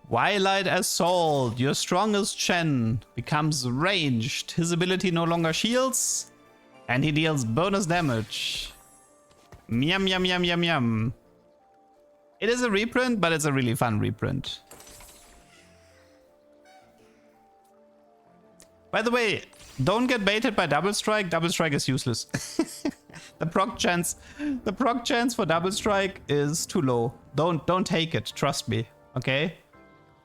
Twilight Assault, your strongest Shen, becomes ranged. His ability no longer shields, and he deals bonus damage. Yum, yum, yum, yum, yum. It is a reprint, but it's a really fun reprint. By the way, don't get baited by Double Strike. Double Strike is useless. The proc chance for Double Strike is too low. Don't take it. Trust me. Okay.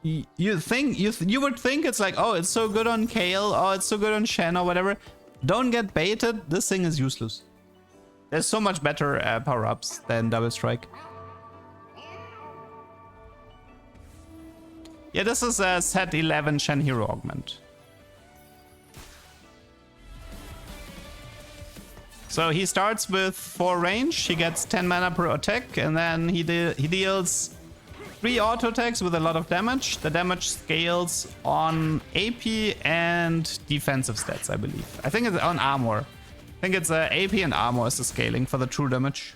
You would think it's like, oh, it's so good on Kale, oh, it's so good on Shen or whatever. Don't get baited. This thing is useless. There's so much better power-ups than Double Strike. Yeah, this is a set 11 Shen Hero Augment. So he starts with 4 range, he gets 10 mana per attack, and then he deals 3 auto attacks with a lot of damage. The damage scales on AP and defensive stats, I believe. I think it's on armor. I think it's AP and armor is the scaling for the true damage.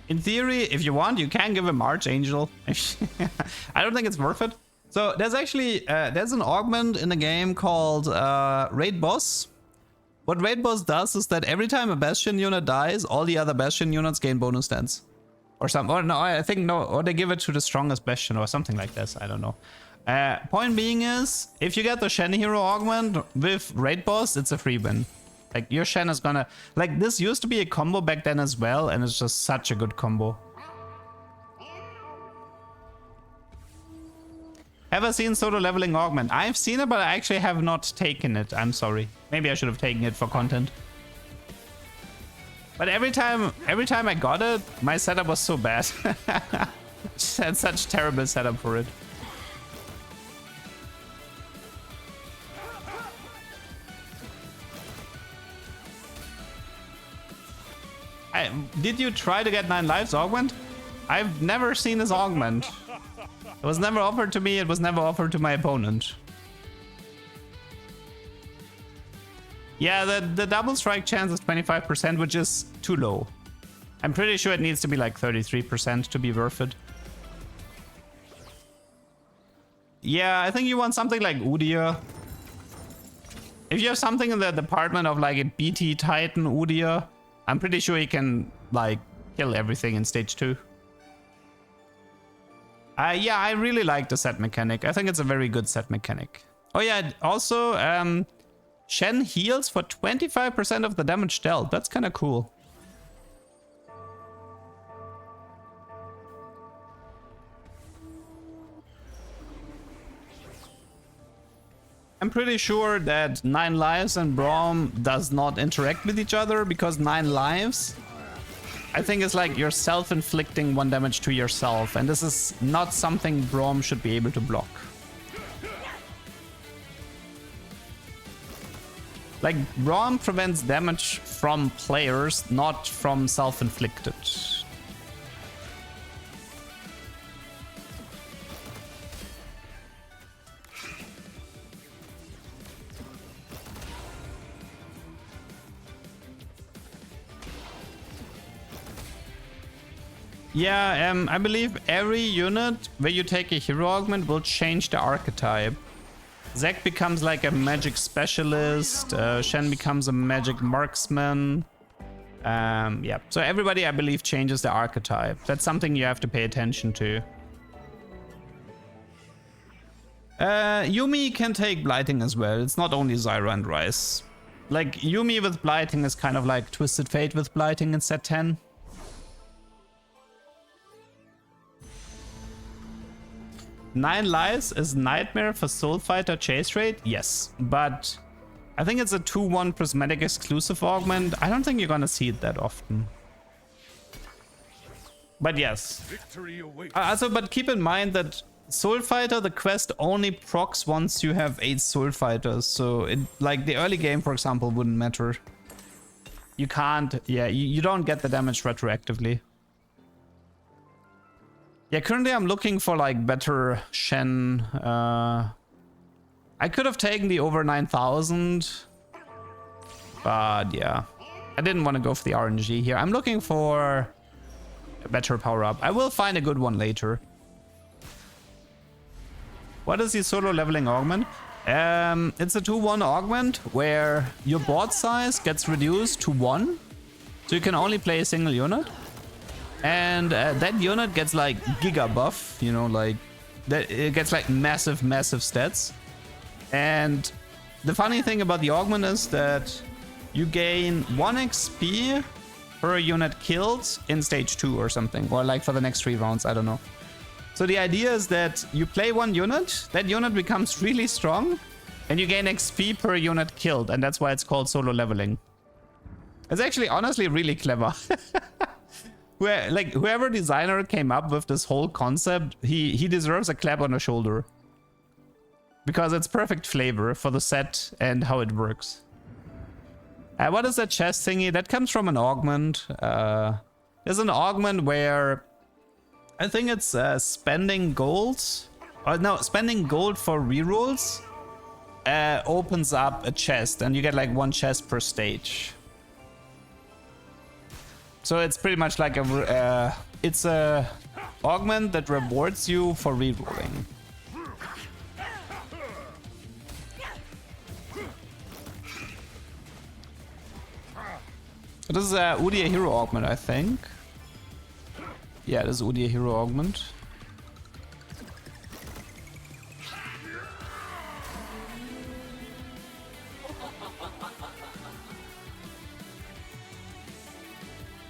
In theory, if you want, you can give him Archangel. I don't think it's worth it. So there's actually there's an augment in the game called Raid Boss. What Raid Boss does is that every time a Bastion unit dies, all the other Bastion units gain bonus stance. Or something. Or no, I think no. Or they give it to the strongest Bastion or something like this. I don't know. Point being is, if you get the Shen Hero Augment with Raid Boss, it's a free win. Like, your Shen is gonna... Like, this used to be a combo back then as well, and it's just such a good combo. Ever seen solo leveling augment? I've seen it, but I actually have not taken it. I'm sorry. Maybe I should have taken it for content. But every time I got it, my setup was so bad. Just had such terrible setup for it. Did you try to get 9 lives augment? I've never seen this augment. It was never offered to me, it was never offered to my opponent. Yeah, the double strike chance is 25%, which is too low. I'm pretty sure it needs to be like 33% to be worth it. Yeah, I think you want something like Udyr. If you have something in the department of like a BT Titan Udyr, I'm pretty sure you can like kill everything in stage 2. Yeah, I really like the set mechanic. I think it's a very good set mechanic. Oh yeah, also Shen heals for 25% of the damage dealt. That's kind of cool. I'm pretty sure that 9 lives and Braum does not interact with each other, because 9 lives, I think, is like you're self-inflicting 1 damage to yourself, and this is not something Braum should be able to block. Like, Braum prevents damage from players, not from self-inflicted. Yeah, I believe every unit where you take a hero augment will change the archetype. Zac becomes like a magic specialist, Shen becomes a magic marksman. Yeah, so everybody, I believe, changes the archetype. That's something you have to pay attention to. Yuumi can take blighting as well. It's not only Zyra and Ryze. Like, Yuumi with blighting is kind of like Twisted Fate with blighting in set 10. Nine lives is nightmare for Soul Fighter chase rate? Yes, but I think it's a 2-1 prismatic exclusive augment. I don't think you're gonna see it that often. But yes. Also, but keep in mind that Soul Fighter, the quest only procs once you have 8 Soul Fighters. So it, like the early game, for example, wouldn't matter. You can't, yeah, you don't get the damage retroactively. Yeah, currently I'm looking for like better Shen. I could have taken the over 9,000, But yeah, I didn't want to go for the RNG here. I'm looking for a better power-up. I will find a good one later. What is the solo leveling augment? It's a 2-1 augment where your board size gets reduced to 1. So you can only play a single unit. And that unit gets like giga buff, you know, like that it gets like massive stats. And the funny thing about the augment is that you gain 1 XP per unit killed in stage 2 or something, or like for the next 3 rounds, I don't know. So the idea is that you play 1 unit, that unit becomes really strong, and you gain XP per unit killed, and that's why it's called solo leveling. It's actually honestly really clever. Whoever designer came up with this whole concept, he deserves a clap on the shoulder. Because it's perfect flavor for the set and how it works. What is that chest thingy? That comes from an augment. There's an augment where I think it's spending gold. No, spending gold for rerolls opens up a chest, and you get like 1 chest per stage. So it's pretty much like it's a augment that rewards you for rerolling. This is a Udia hero augment, I think. Yeah, this is Udia hero augment.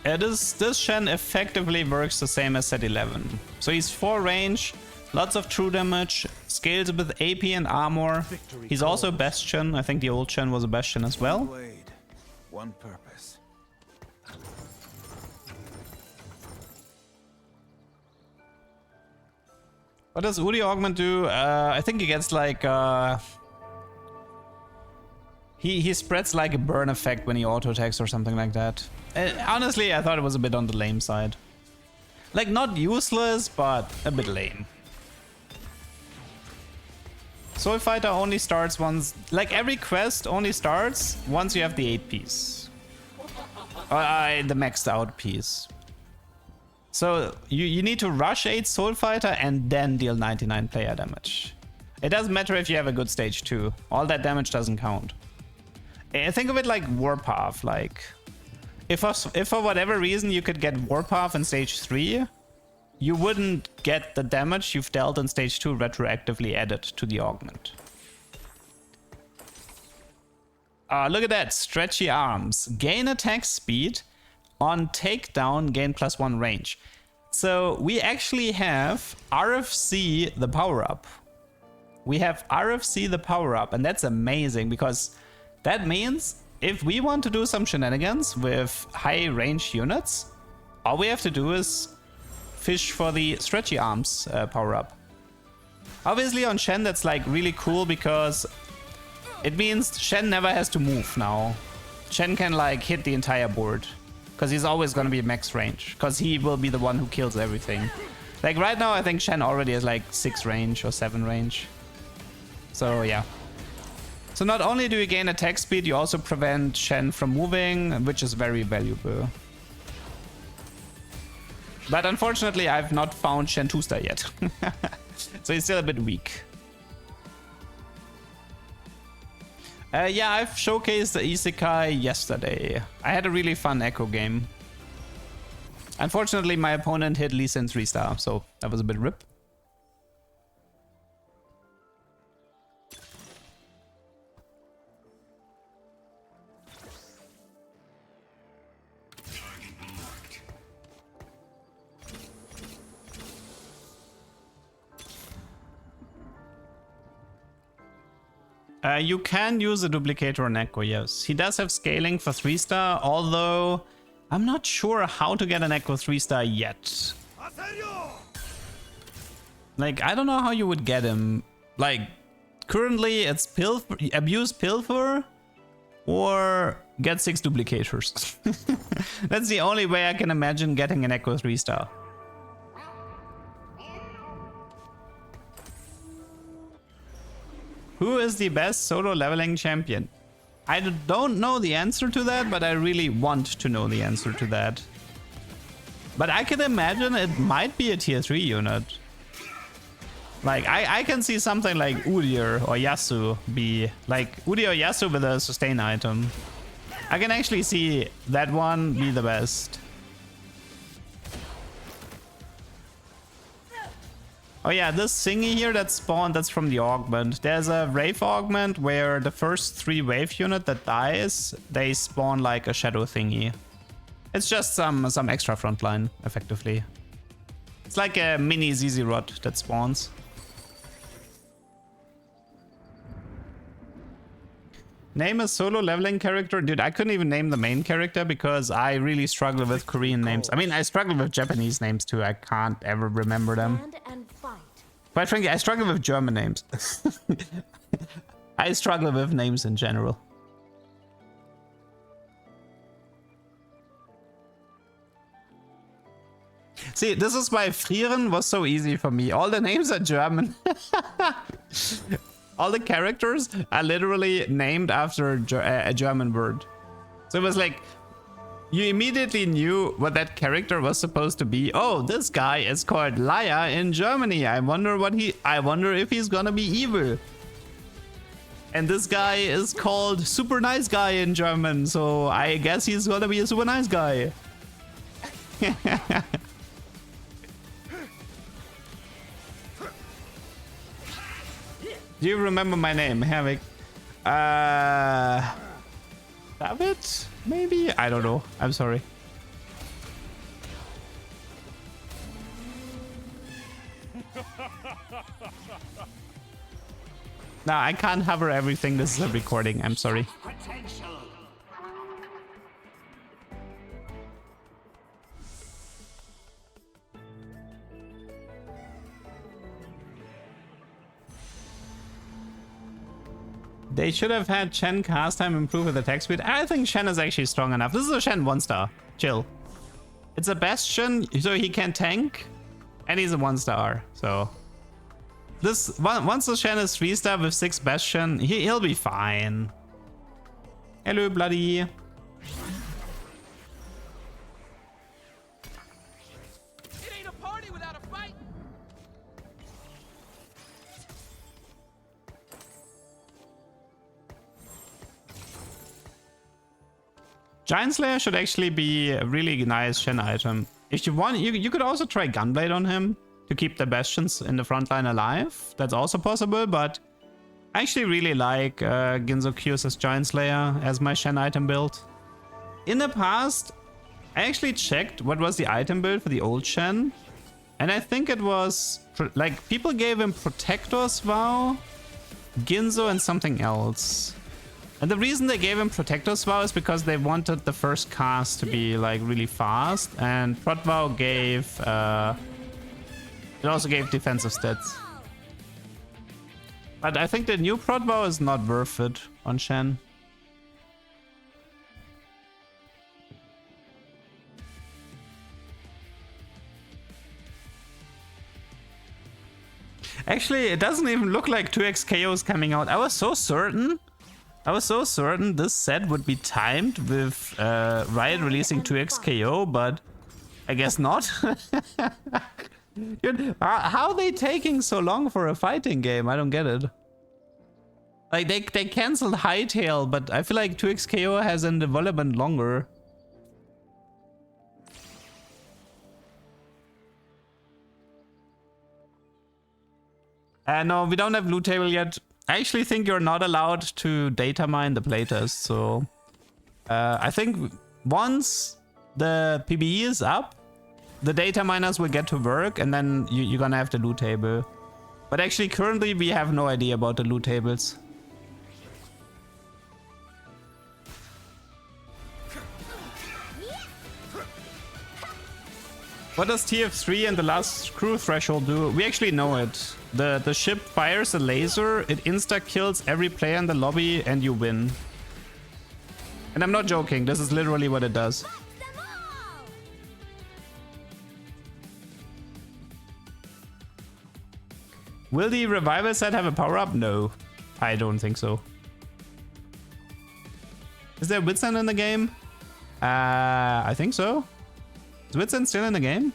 This Shen effectively works the same as set 11. So he's 4 range, lots of true damage, scales with AP and armor. He's also Bastion. I think the old Shen was a Bastion as well. One purpose. What does Udi augment do? I think he gets like he spreads like a burn effect when he auto attacks or something like that. Honestly, I thought it was a bit on the lame side. Like not useless, but a bit lame. Soul Fighter only starts once, like every quest only starts once you have the 8 piece. The maxed out piece. So you need to rush 8 Soul Fighter and then deal 99 player damage. It doesn't matter if you have a good stage 2. All that damage doesn't count. Think of it like Warpath. Like if for whatever reason you could get Warpath in stage 3, you wouldn't get the damage you've dealt in stage 2 retroactively added to the augment. Look at that, Stretchy arms. Gain attack speed. On takedown, gain +1 range. So we actually have RFC the power-up. We have RFC the power-up, and that's amazing because that means if we want to do some shenanigans with high range units, all we have to do is fish for the Stretchy arms power-up. Obviously on Shen that's like really cool because it means Shen never has to move now. Shen can like hit the entire board. Because he's always going to be max range. Because he will be the one who kills everything. Like right now I think Shen already has like 6 range or 7 range. So yeah. So not only do you gain attack speed, you also prevent Shen from moving, which is very valuable. But unfortunately I've not found Shen 2-star yet. So he's still a bit weak. Yeah, I've showcased the Isekai yesterday. I had a really fun Echo game. Unfortunately, my opponent hit Lee Sin 3-star, so that was a bit rip. You can use a duplicator on Echo, yes. He does have scaling for 3-star, although I'm not sure how to get an Echo 3-star yet. Like, I don't know how you would get him. Like, currently it's abuse Pilfer or get 6 duplicators. That's the only way I can imagine getting an Echo 3-star. Who is the best solo leveling champion? I don't know the answer to that, but I really want to know the answer to that. But I can imagine it might be a tier 3 unit. Like, I can see something like Udyr or Yasuo be... Like, Udyr or Yasuo with a sustain item. I can actually see that one be the best. Oh yeah, this thingy here that spawned, that's from the augment. There's a wave augment where the first 3 wave unit that dies, they spawn like a shadow thingy. It's just some extra frontline, effectively. It's like a mini ZZ Rod that spawns. Name a solo leveling character? Dude, I couldn't even name the main character because I really struggle with Korean names. I mean, I struggle with Japanese names too. I can't ever remember them. Quite frankly, I struggle with German names. I struggle with names in general. See, this is why Frieren was so easy for me. All the names are German. All the characters are literally named after a German word. So it was like, you immediately knew what that character was supposed to be. Oh, this guy is called Liar in Germany. I wonder if he's gonna be evil. And this guy is called Super Nice Guy in German, so I guess he's gonna be a super nice guy. Do you remember my name, Havoc? David? Maybe? I don't know. I'm sorry. No, I can't cover everything. This is a recording. I'm sorry. They should have had Shen cast time improve with attack speed. I think Shen is actually strong enough. This is a Shen 1-star. Chill. It's a Bastion, so he can tank. And he's a 1-star, so... This once the Shen is 3-star with 6 Bastion, he'll be fine. Hello, bloody. It ain't a party without a fight. Giant Slayer should actually be a really nice Shen item. If you want, you could also try Gunblade on him to keep the Bastions in the front line alive. That's also possible, but I actually really like Ginzo Q's as Giant Slayer as my Shen item build. In the past, I actually checked what was the item build for the old Shen, and I think it was like people gave him Protector's Vow, Ginzo, and something else. And the reason they gave him Protector's Vow is because they wanted the first cast to be like really fast, and Prot Vow gave it also gave defensive stats. But I think the new Prot Vow is not worth it on Shen. Actually, it doesn't even look like 2x KO is coming out. I was so certain this set would be timed with Riot releasing 2x KO, but I guess not. Dude, how are they taking so long for a fighting game? I don't get it. Like, they cancelled Hightail, but I feel like 2x KO has in development longer. No, we don't have loot table yet. I actually think you're not allowed to data mine the playtest, so... I think once the PBE is up, the data miners will get to work, and then you're gonna have the loot table. But actually, currently, we have no idea about the loot tables. What does TF3 and the last crew threshold do? We actually know it. The ship fires a laser, it insta-kills every player in the lobby, and you win. And I'm not joking, this is literally what it does. Will the revival set have a power-up? No, I don't think so. Is there Witsend in the game? I think so. Is Witsend still in the game?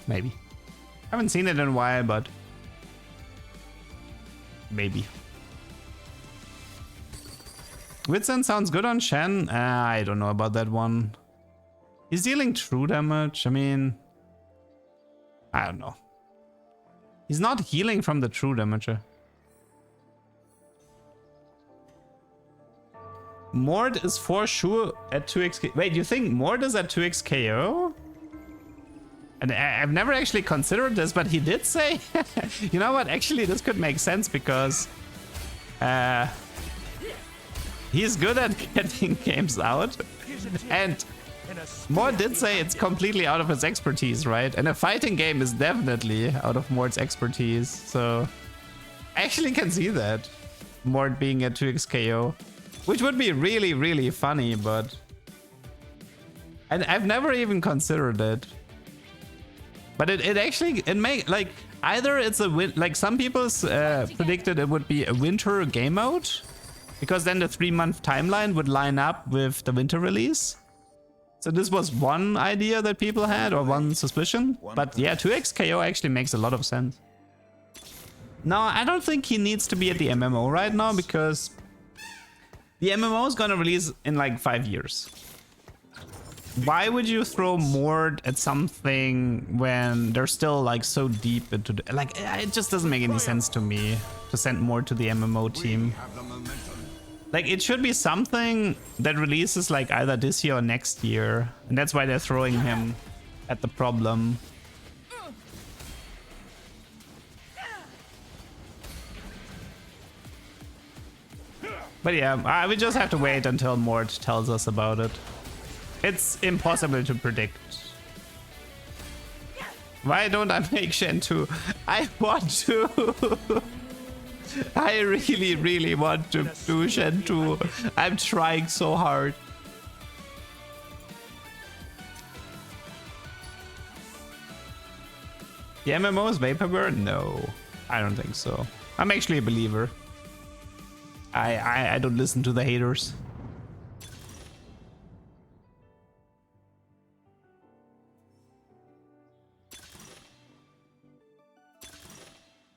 Maybe. I haven't seen it in a while, but maybe. Witsend sounds good on Shen. I don't know about that one. He's dealing true damage. I mean, I don't know. He's not healing from the true damage. Mord is for sure at 2x. Wait, you think Mord is at 2x KO? And I've never actually considered this, but he did say, you know what? Actually, this could make sense because he's good at getting games out. And Mord did say it's completely out of his expertise, right? And a fighting game is definitely out of Mord's expertise. So I actually can see that. Mord being at 2x KO. Which would be really, really funny, but... And I've never even considered it. But it actually, it may, like, either it's a win, like some people predicted it would be a winter game mode, because then the 3-month timeline would line up with the winter release. So this was one idea that people had, or one suspicion. But yeah, 2x KO actually makes a lot of sense. No, I don't think he needs to be at the MMO right now, because the MMO is gonna release in like 5 years. Why would you throw Mord at something when they're still like so deep into the, like, it just doesn't make any sense to me to send Mord to the MMO team. Like, it should be something that releases like either this year or next year, and that's why they're throwing him at the problem. But yeah, we just have to wait until Mord tells us about it. It's impossible to predict. Why don't I make Shen 2? I want to. I really, really want to do Shen 2. I'm trying so hard. The MMO is Vaporware? No, I don't think so. I'm actually a believer. I don't listen to the haters.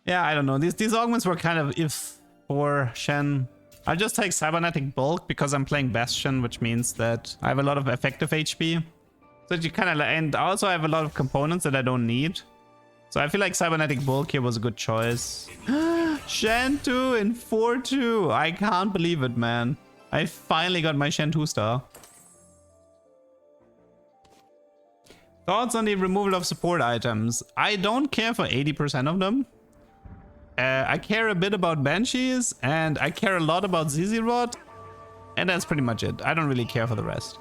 Yeah, I don't know. These augments were kind of if for Shen. I'll just take cybernetic bulk because I'm playing Bastion, which means that I have a lot of effective HP. So you kind of, and also I have a lot of components that I don't need. So I feel like cybernetic bulk here was a good choice. Shen 2 in 4-2. I can't believe it, man. I finally got my Shen 2 star. Thoughts on the removal of support items? I don't care for 80% of them. I care a bit about Banshees, and I care a lot about ZZ Rod, and that's pretty much it. I don't really care for the rest.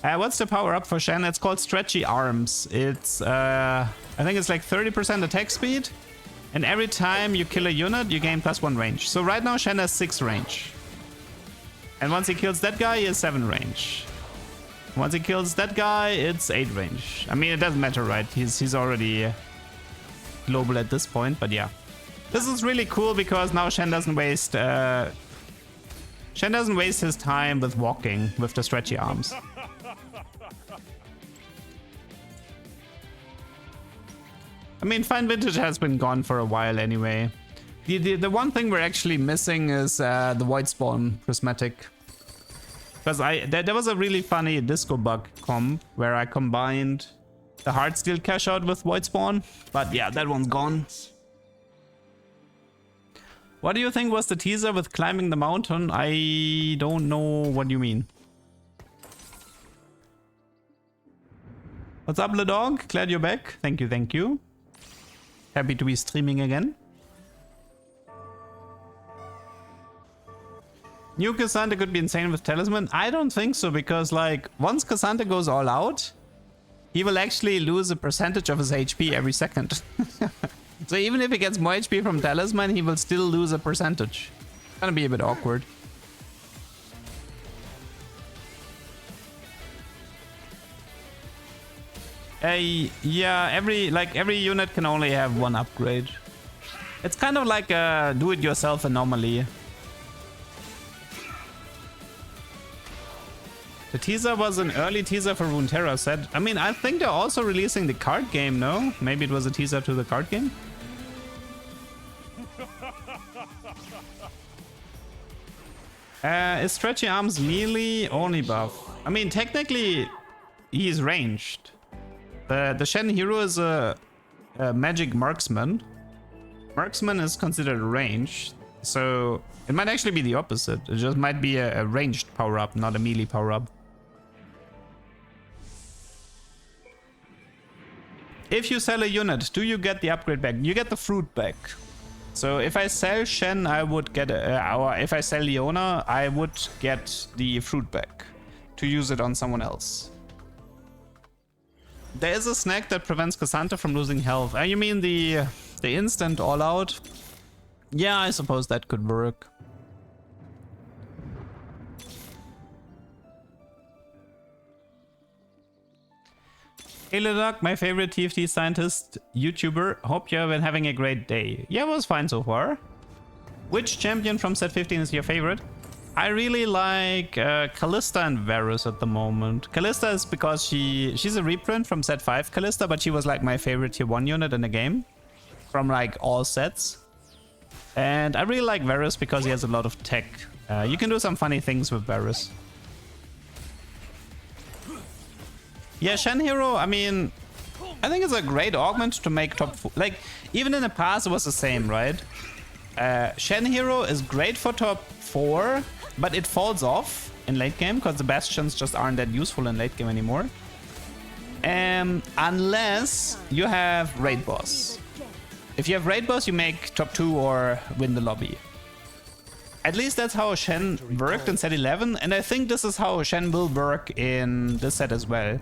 What's the power up for Shen? It's called Stretchy Arms. It's, I think it's like 30% attack speed, and every time you kill a unit, you gain +1 range. So right now Shen has 6 range. And once he kills that guy, he has 7 range. Once he kills that guy, it's 8 range. I mean, it doesn't matter, right? He's already global at this point, but yeah. This is really cool because now Shen doesn't waste his time with walking with the stretchy arms. I mean, Fine Vintage has been gone for a while anyway. The one thing we're actually missing is the Void Spawn prismatic. Because there was a really funny disco bug comp where I combined the Heartsteel cash out with Void Spawn. But yeah, that one's gone. What do you think was the teaser with climbing the mountain? I don't know what you mean. What's up, Ledog? Glad you're back. Thank you, thank you. Happy to be streaming again. New Cassandra could be insane with Talisman. I don't think so, because like once Cassandra goes all out, he will actually lose a percentage of his HP every second. So even if he gets more HP from Talisman, he will still lose a percentage. It's gonna be a bit awkward. Yeah, every unit can only have 1 upgrade. It's kind of like a do-it-yourself anomaly. The teaser was an early teaser for Runeterra set. I mean, I think they're also releasing the card game, no? Maybe it was a teaser to the card game? Is Stretchy Arms melee only buff? I mean, technically, he's ranged. The Shen hero is a magic marksman. Marksman is considered ranged, so it might actually be the opposite. It just might be a ranged power-up, not a melee power-up. If you sell a unit, do you get the upgrade back? You get the fruit back. So if I sell Shen, I would get or if I sell Leona, I would get the fruit back to use it on someone else. There is a snack that prevents Cassandra from losing health. You mean the instant all out? Yeah, I suppose that could work. Hey Lidok, my favorite TFT scientist YouTuber. Hope you've been having a great day. Yeah, it was fine so far. Which champion from set 15 is your favorite? I really like Kalista and Varus at the moment. Kalista is because she's a reprint from set 5 Kalista, but she was like my favorite tier 1 unit in the game. From like all sets. And I really like Varus because he has a lot of tech. You can do some funny things with Varus. Yeah, Shen hero, I mean, I think it's a great augment to make top 4. Like, even in the past it was the same, right? Shen hero is great for top 4, but it falls off in late game because the Bastions just aren't that useful in late game anymore. Unless you have raid boss. If you have raid boss, you make top 2 or win the lobby. At least that's how Shen worked in set 11, and I think this is how Shen will work in this set as well.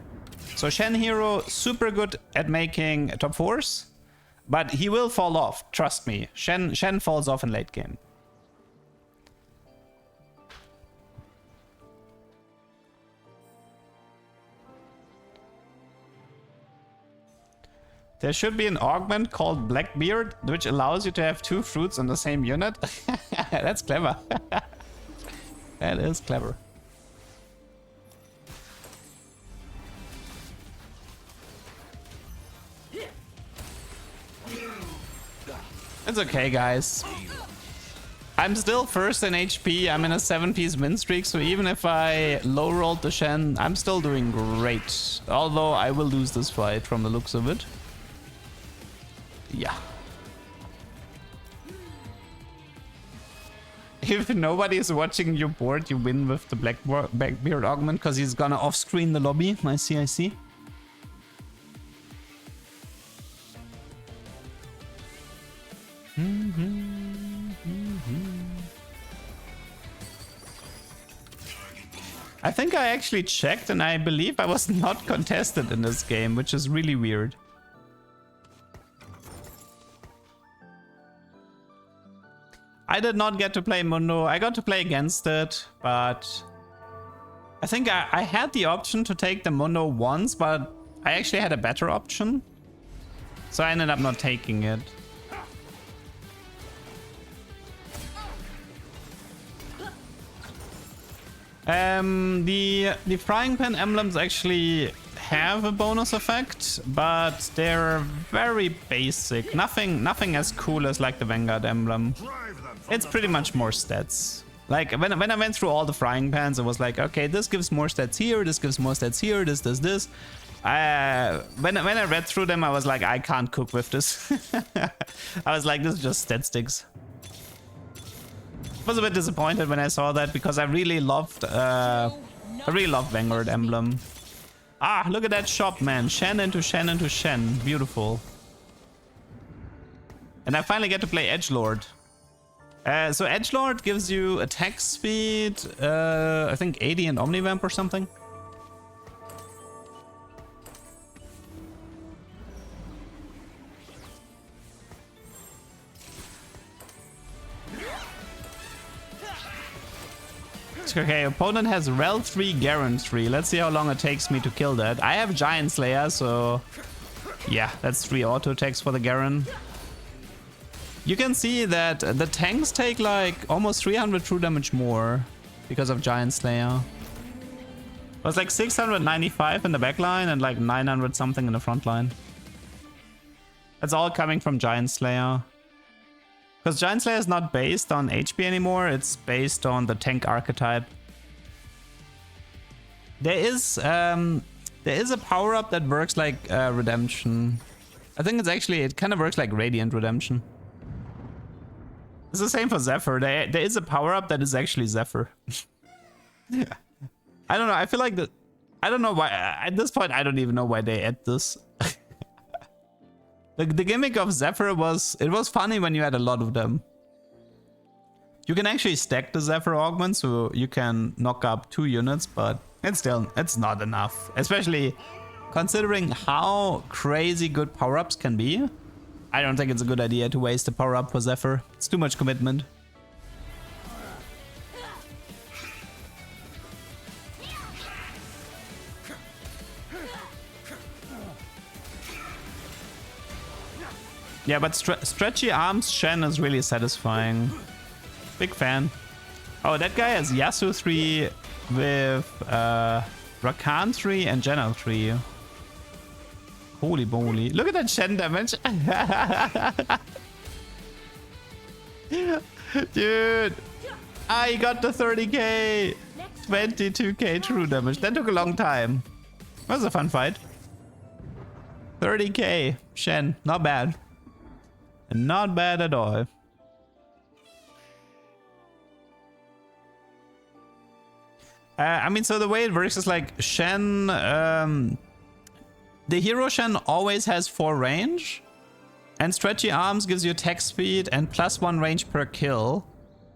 So Shen hero, super good at making top 4s, but he will fall off, trust me. Shen falls off in late game. There should be an augment called Blackbeard, which allows you to have 2 fruits on the same unit. That's clever. That is clever. It's okay, guys. I'm still first in HP. I'm in a 7-piece win streak, so even if I low rolled the Shen, I'm still doing great. Although I will lose this fight from the looks of it. Yeah. If nobody is watching your board, you win with the Blackbeard augment because he's gonna off-screen the lobby. I see, I see. I think I actually checked and I believe I was not contested in this game, which is really weird. I did not get to play Mundo. I got to play against it, but I think I had the option to take the Mundo once, but I actually had a better option. So I ended up not taking it. The frying pan emblems actually have a bonus effect, but they're very basic. Nothing as cool as like the Vanguard emblem. It's pretty much more stats. Like when I went through all the frying pans, it was like, okay, this gives more stats here, this gives more stats here, this. When I read through them, I was like, I can't cook with this. I was like, this is just stat sticks. I was a bit disappointed when I saw that because I really loved Vanguard emblem. Ah, look at that shop, man. Shen into Shen into Shen. Beautiful. And I finally get to play Edgelord. So Edgelord gives you attack speed, I think 80 and Omnivamp or something. Okay, opponent has Rel 3, Garen 3. Let's see how long it takes me to kill that. I have Giant Slayer, so yeah, that's 3 auto attacks for the Garen. you can see that the tanks take like almost 300 true damage more because of Giant Slayer. It was like 695 in the back line and like 900 something in the front line. That's all coming from Giant Slayer. Because Giant Slayer is not based on HP anymore, it's based on the tank archetype. There is a power-up that works like Redemption. I think it kind of works like Radiant Redemption. It's the same for Zephyr. There is a power-up that is actually Zephyr. I don't know, I feel like that. I don't know why, at this point I don't even know why they add this. The gimmick of Zephyr was, it was funny when you had a lot of them. You can actually stack the Zephyr augment so you can knock up 2 units, but it's not enough. Especially considering how crazy good power-ups can be. I don't think it's a good idea to waste a power-up for Zephyr. It's too much commitment. Yeah, but Stretchy Arms Shen is really satisfying. Big fan. Oh, that guy has Yasuo 3 with Rakan 3 and Janna 3. Holy moly. Look at that Shen damage. Dude. I got the 30k. 22k true damage. That took a long time. That was a fun fight. 30k. Shen. Not bad. Not bad at all. I mean, so the way it works is like Shen, the hero Shen always has 4 range, and Stretchy Arms gives you attack speed and +1 range per kill.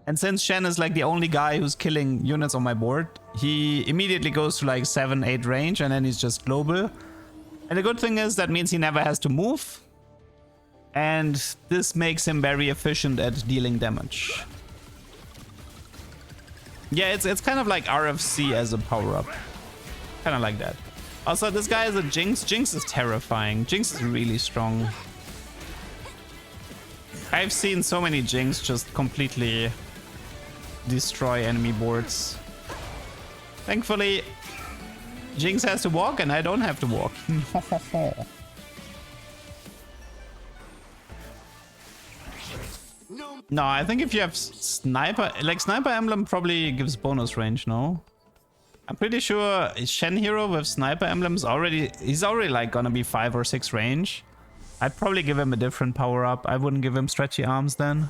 And since Shen is like the only guy who's killing units on my board, he immediately goes to like 7-8 range, and then he's just global. And the good thing is that means he never has to move. And this makes him very efficient at dealing damage. Yeah, it's kind of like RFC as a power-up. Kind of like that. Also, this guy is a Jinx. Jinx is terrifying. Jinx is really strong. I've seen so many Jinx just completely destroy enemy boards. Thankfully, Jinx has to walk and I don't have to walk. No, I think if you have Sniper, like Sniper Emblem probably gives bonus range, no? I'm pretty sure Shen hero with Sniper Emblem is he's already like gonna be 5 or 6 range. I'd probably give him a different power up. I wouldn't give him Stretchy Arms then.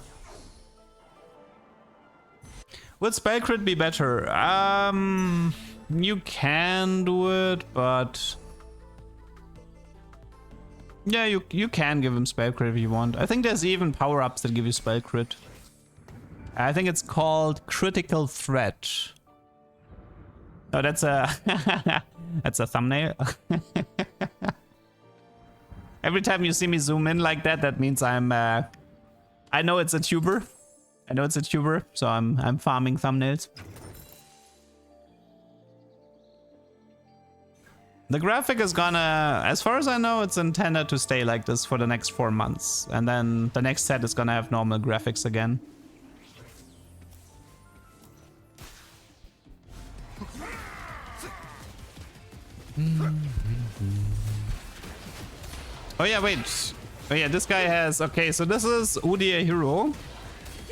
Would Spell Crit be better? You can do it, but yeah, you can give him Spell Crit if you want. I think there's even power-ups that give you Spell Crit. I think it's called Critical Threat. Oh, that's a that's a thumbnail. Every time you see me zoom in like that, that means I'm I know it's a tuber. I know it's a tuber, so I'm farming thumbnails. The graphic is gonna, as far as I know, it's intended to stay like this for the next 4 months. And then the next set is gonna have normal graphics again. Oh yeah, wait. Oh yeah, this guy has, okay, so this is Udi a hero.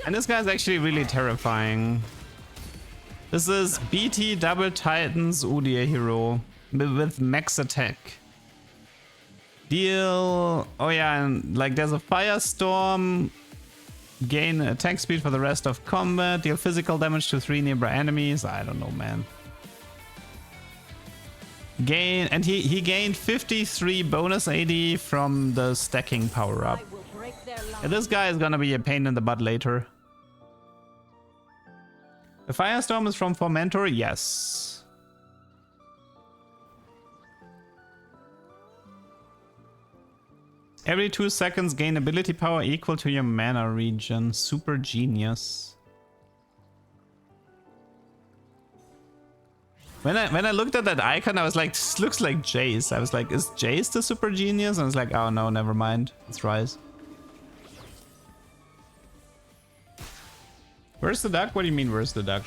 And this guy is actually really terrifying. This is BT Double Titans Udi a hero. With max attack. Deal... Oh yeah, and like there's a firestorm. Gain attack speed for the rest of combat. Deal physical damage to 3 nearby enemies. I don't know, man. Gain... And he gained 53 bonus AD from the stacking power up. Yeah, this guy is gonna be a pain in the butt later. The firestorm is from Fomentor? Yes. Every 2 seconds gain ability power equal to your mana region. Super genius. When I looked at that icon, I was like, this looks like Jace. I was like, is Jace the super genius? And I was like, oh no, never mind. It's Rise. Where's the duck? What do you mean, where's the duck?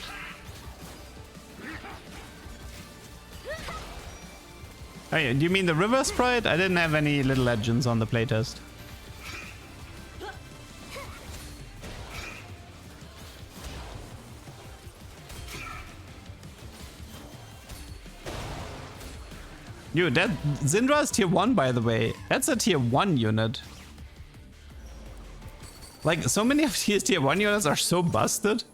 Oh, yeah, do you mean the river sprite? I didn't have any little legends on the playtest. Dude, that Syndra is tier 1, by the way. That's a tier 1 unit. Like, so many of these tier 1 units are so busted.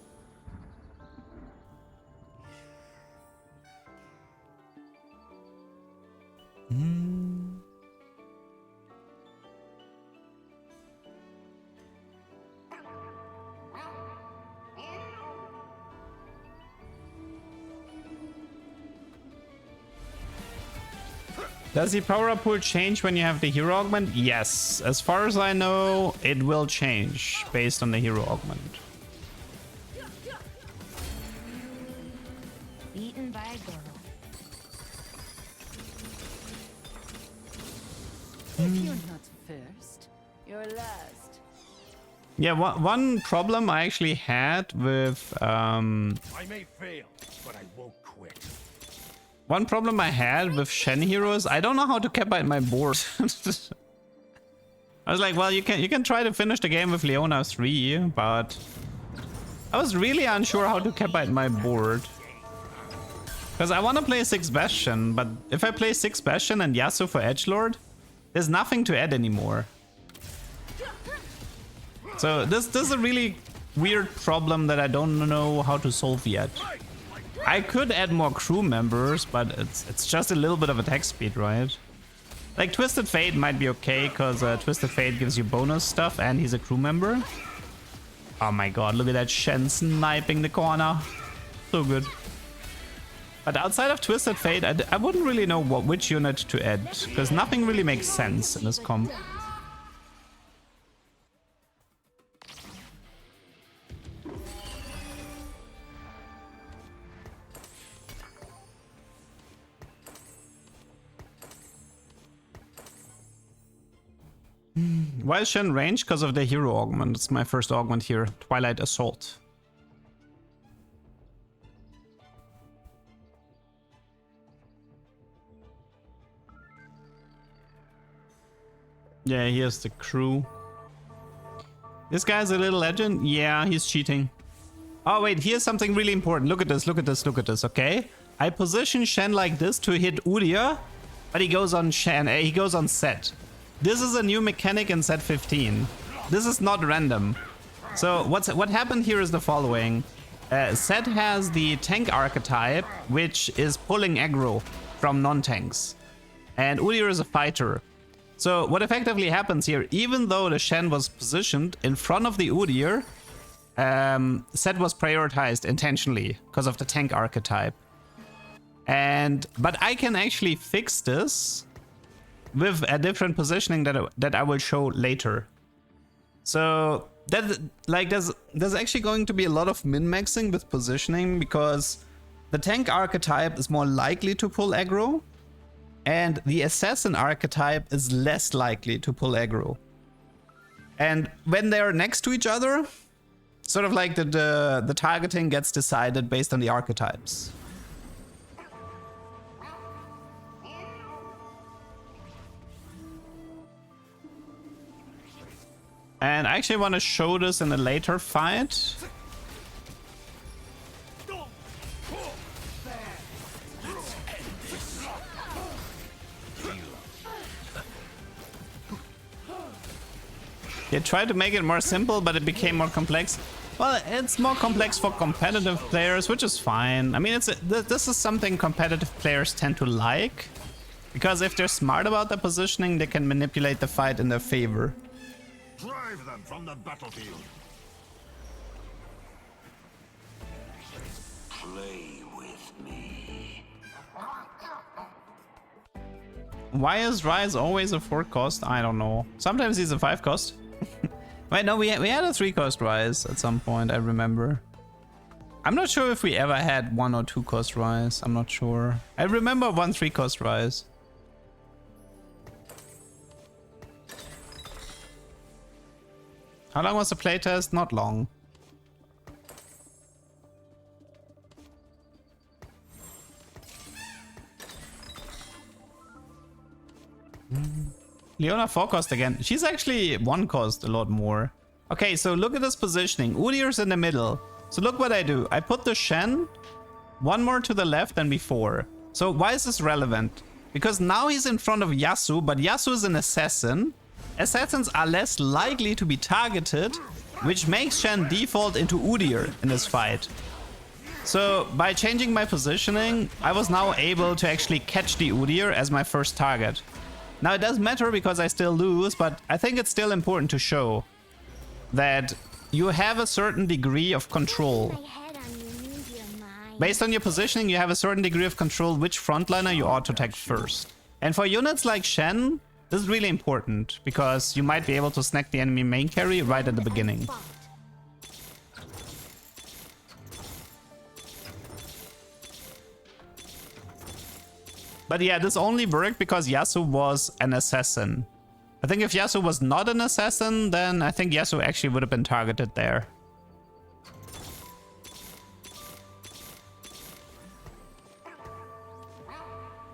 Does the power up pool change when you have the hero augment? Yes. As far as I know, it will change based on the hero augment. Beaten by a girl. If you're not first, you're last. Yeah, one problem I actually had with I may fail, but I won't quit. one problem I had with Shen heroes, I don't know how to cap out my board. I was like, well, you can try to finish the game with Leona 3, but I was really unsure how to cap out my board. Because I want to play 6 Bastion, but if I play 6 Bastion and Yasuo for Edgelord, there's nothing to add anymore. So this is a really weird problem that I don't know how to solve yet. I could add more crew members, but it's just a little bit of attack speed, right? Like Twisted Fate might be okay, because Twisted Fate gives you bonus stuff and he's a crew member. Oh my god, look at that Shen sniping the corner. So good. But outside of Twisted Fate, I wouldn't really know which unit to add, because nothing really makes sense in this comp. Why is Shen range? Because of the hero augment. It's my first augment here. Twilight Assault. Yeah, here's the crew. This guy's a little legend. Yeah, he's cheating. Oh wait, here's something really important. Look at this, look at this, look at this, okay? I position Shen like this to hit Udyr, but he goes on Shen, he goes on set. This is a new mechanic in set 15. This is not random. So what happened here is the following. Set has the tank archetype, which is pulling aggro from non-tanks. And Udyr is a fighter. So what effectively happens here, even though the Shen was positioned in front of the Udyr, Set was prioritized intentionally because of the tank archetype. But I can actually fix this with a different positioning that I will show later. So that there's actually going to be a lot of min-maxing with positioning, because the tank archetype is more likely to pull aggro, and the assassin archetype is less likely to pull aggro. And when they're next to each other, sort of like the targeting gets decided based on the archetypes. And I actually want to show this in a later fight. They tried to make it more simple, but it became more complex. Well, it's more complex for competitive players, which is fine. I mean, this is something competitive players tend to like, because if they're smart about their positioning, they can manipulate the fight in their favor. Drive them from the battlefield. Play with me. Why is Rise always a 4 cost? I don't know. Sometimes he's a 5 cost. Wait, no, we had a 3 cost Rise at some point, I remember. I'm not sure if we ever had 1 or 2 cost Rise. I'm not sure. I remember 1 3 cost Rise. How long was the playtest? Not long. Leona 4 cost again. She's actually 1 cost a lot more. Okay, so look at this positioning. Udyr's in the middle. So look what I do. I put the Shen 1 more to the left than before. So why is this relevant? Because now he's in front of Yasuo, but Yasuo is an assassin. Assassins are less likely to be targeted, which makes Shen default into Udyr in this fight. So by changing my positioning, I was now able to actually catch the Udyr as my first target. Now it doesn't matter because I still lose, but I think it's still important to show that you have a certain degree of control. Based on your positioning, you have a certain degree of control which frontliner you ought to attack first. And for units like Shen, this is really important because you might be able to snack the enemy main carry right at the beginning. But yeah, this only worked because Yasuo was an assassin. I think if Yasuo was not an assassin, then I think Yasuo actually would have been targeted there.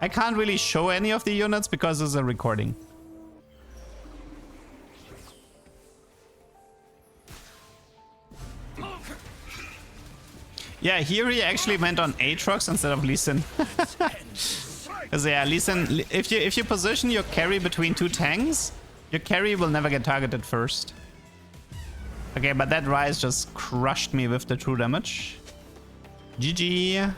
I can't really show any of the units because it's a recording. Yeah, here he actually went on Aatrox instead of Lee Sin. Because yeah, Lee Sin, if you position your carry between 2 tanks, your carry will never get targeted first. Okay, but that Rise just crushed me with the true damage. GG.